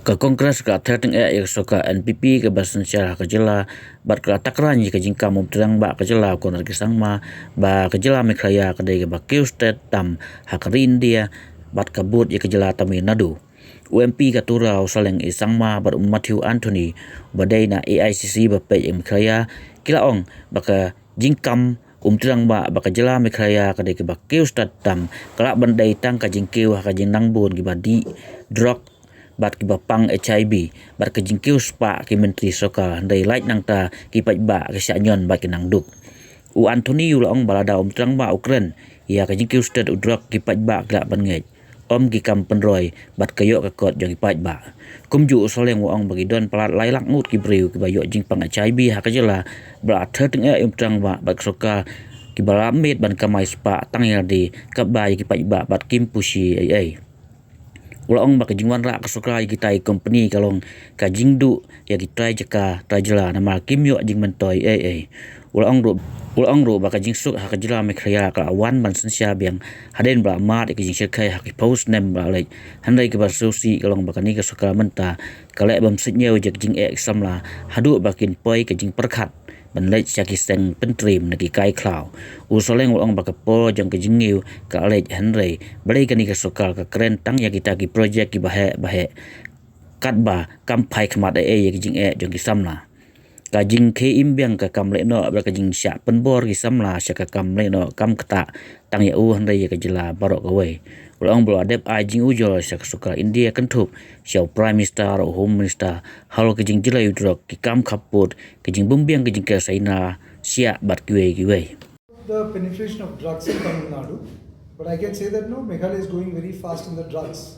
ka Kongres ka threatening soka NPP ka basan syarah ka jela bat ka takran ka jingka mumtrang ba ka jela konar ki sangma ba ka jela Meghalaya ka dai ba Kiew Sted tam hakari India bat ka bot ka jela Tamil Nadu UMP ka turau saleng sangma bat Matthew Anthony badai na AICC ba pe Meghalaya kilaong ba ka jingkam umtrang ba ka jela Meghalaya ka dai ba Kiew Sted tam kala bandai tang ka jingkiu ka jinang bon ki ba di Drok bat ki bapang HIV bat ka jingkiu Spah ki menteri Sorkar dai light nang ta ki paj ba ki sanyon ba ki nang duk u Anthony u laong balada umtrang ba Ukraine ya ka jingkiu Sted u Drok ki paj ba klak ban ngej ki kam penroi bat kayo ka kot jong ki paj ba kumju soleng waong bagi don pelat lailak ngut ki breu ki bayo jingpang HIV ha ka jela bla thirting umtrang ba bat Sorkar ki balamit ban kamai Spah tangya di ka ba ki paj ba bat kim pushi ai Ulaong baka jingwan ra ka Sorkar kita company kalong ka jingdu ya kita jaka tajla nama kimyo jing mentoy Ulaong ro baka jingsuk ha ka jila Meghalaya ka awan ban sensia biang haden bla mat ka jingse kai ha ki post nem bla lai handai ka susi kalong baka ni ka Sorkar menta kale bam sinyeu jak jing samla hadu bakin poi ka jing perkhat ban lej syaki seng pentrim naki kai klau usoleng ulong baka po jang ke jingiu ka lej henry balai kani ka Sorkar ka keren tang ya kita ki project ki bahe katba kampai khmat ya ki jing jang ki samla ka jing ke imbyang ka kamle no ba ka jing sya penbor ki samla sya ka kamle no kam kata tang ya u henry ya ka jela barok away ulong blo adep a jing ujol sya ka Sorkar India kentup sya prime minister or home minister halo ke jing jela Drok ki kam khaput ke jing bumbiang ke jing ka saina sya bat kiwe the penetration of drugs in Tamil Nadu, but I can say that no, Meghalaya is going very fast in the drugs.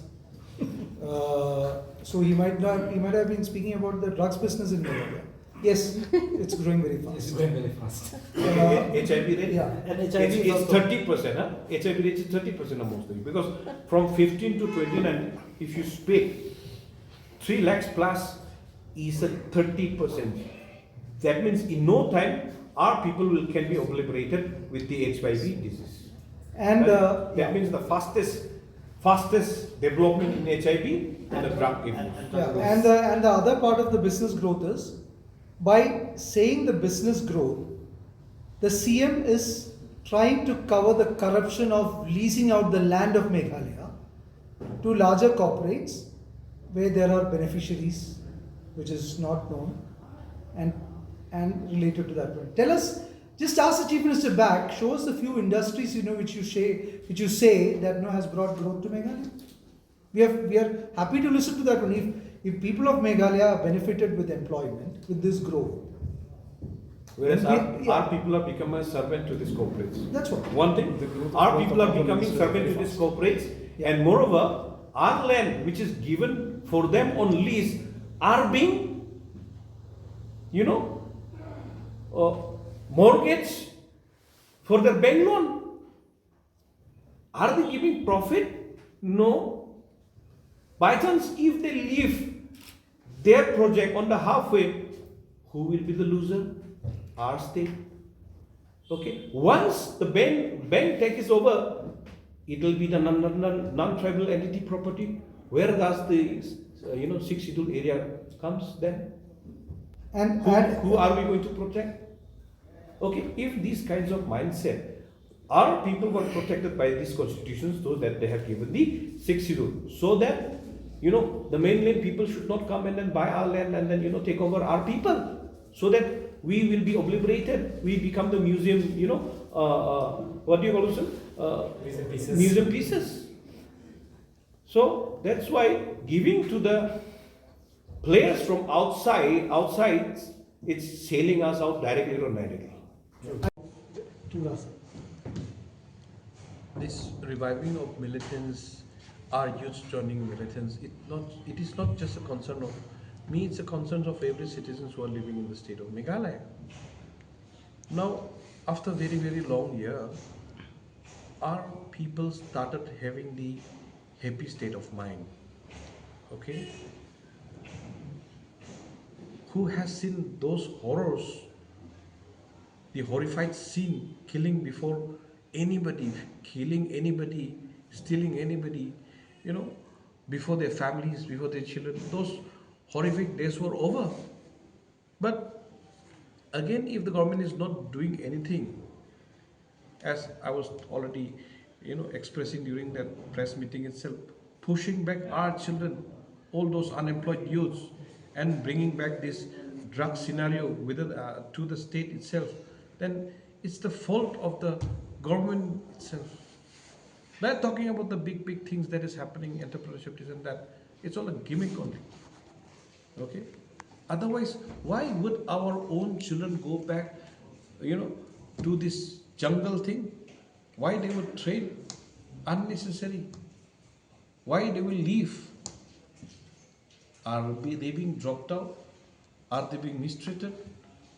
So he might have been speaking about the drugs business in Meghalaya. Yes, it's growing very fast. It's growing very fast. HIV rate? Yeah, and HIV it's 30%. HIV rate is 30% amongst them. Because from 15 to 29, if you speak, 3 lakhs plus is a 30%. That means in no time, our people can be obliterated with the HIV disease. And that means the fastest development in HIV and the drug abuse. And the other part of the business growth is, by saying the business growth, the CM is trying to cover the corruption of leasing out the land of Meghalaya to larger corporates where there are beneficiaries, which is not known, and related to that one. Tell us, just ask the Chief Minister back, show us a few industries which you say that has brought growth to Meghalaya. We are happy to listen to that one. If people of Meghalaya are benefited with employment, with this growth. Whereas our people are becoming a servant to these corporates. That's what. One thing, our people are becoming servant to these corporates, and moreover, our land, which is given for them on lease, are being, mortgage for their bank loan. Are they giving profit? No. By chance, if they leave their project on the halfway, who will be the loser? Our state. Okay. Once the bank takes over, it will be the non-tribal entity property. Where does the 6 scheduled area comes then? And who are we going to protect? Okay. If these kinds of mindset, our people were protected by these constitutions, so that they have given the 6 schedule, so that the mainland people should not come and then buy our land and then take over our people, so that we will be obliterated. We become the museum. What do you call it? Museum pieces. So that's why giving to the players from outside, it's selling us out directly or indirectly. This reviving of militants, our youth joining militants, it is not just a concern of me, it's a concern of every citizens who are living in the state of Meghalaya. Now, after very, very long year, our people started having the happy state of mind. Okay? Who has seen those horrors, the horrified scene, killing before anybody, killing anybody, stealing anybody, before their families, before their children. Those horrific days were over. But again, if the government is not doing anything, as I was already, expressing during that press meeting itself, pushing back our children, all those unemployed youths, and bringing back this drug scenario within to the state itself, then it's the fault of the government itself. They're talking about the big things that is happening, entrepreneurship, this and that. It's all a gimmick only. Okay? Otherwise, why would our own children go back, to this jungle thing? Why they would trade unnecessary? Why they will leave? Are they being dropped out? Are they being mistreated?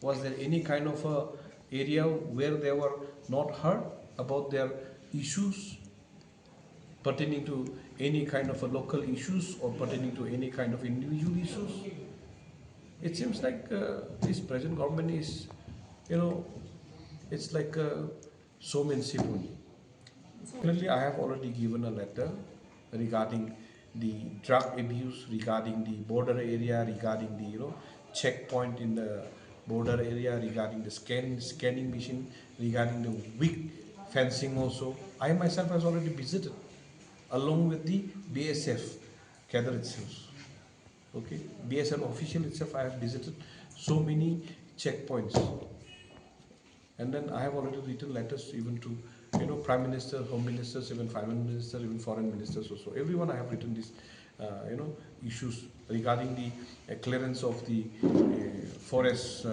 Was there any kind of a area where they were not heard about their issues pertaining to any kind of a local issues or pertaining to any kind of individual issues? It seems like this present government is, it's like showmanship only. Currently, I have already given a letter regarding the drug abuse, regarding the border area, regarding the checkpoint in the border area, regarding the scanning machine, regarding the weak fencing also. I myself has already visited, along with the BSF cadre itself. Okay, BSF official itself, I have visited so many checkpoints, and then I have already written letters even to prime minister, home ministers, even finance minister, even foreign ministers also. Everyone I have written these issues regarding the clearance of the forests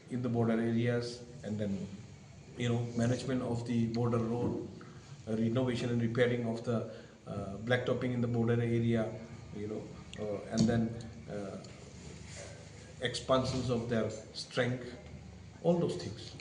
in the border areas, and then management of the border road, renovation and repairing of the blacktopping in the border area, and then expansions of their strength, all those things.